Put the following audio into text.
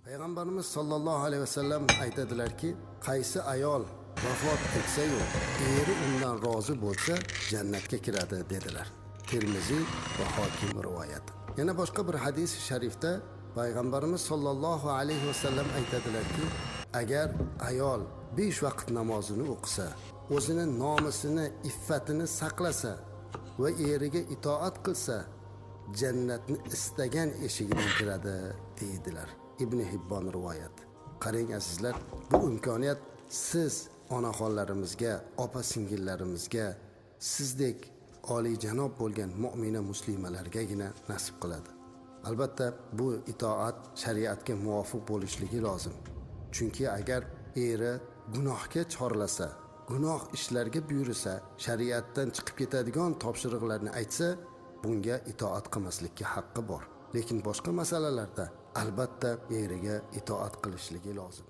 Payg'ambarimiz sollallohu alayhi vasallam aytadilarki, qaysi ayol vafot etsa-yu, eri undan rozi bo'lsa, jannatga kiradi dedilar. Termiziy va Hokim rivoyat. Yana boshqa bir hadis sharifda Payg'ambarimiz sollallohu alayhi vasallam aytadilarki, agar ayol 5 vaqt namozini o'qisa, o'zining nomusini, iffatini saqlasa va eriga itoat qilsa, jannatni istagan eshigidan kiradi deydilar. Ibn Hibbon rivoyat. Qarang azizlar, bu imkoniyat siz onaxonlarimizga, opa-singillarimizga, sizdek oliyjanob bo'lgan mu'mina muslimalargagina nasib qiladi. Albatta, bu itoat shariatga muvofiq bo'lishligi lozim. Chunki agar eri gunohga chorlasa, gunoh ishlarga buyursa, shariatdan chiqib ketadigan topshiriqlarni aytsa, bunga itoat qilmaslikka haqqi bor. Lekin boshqa masalalarda albatta eriga itoat qilishligi lozim.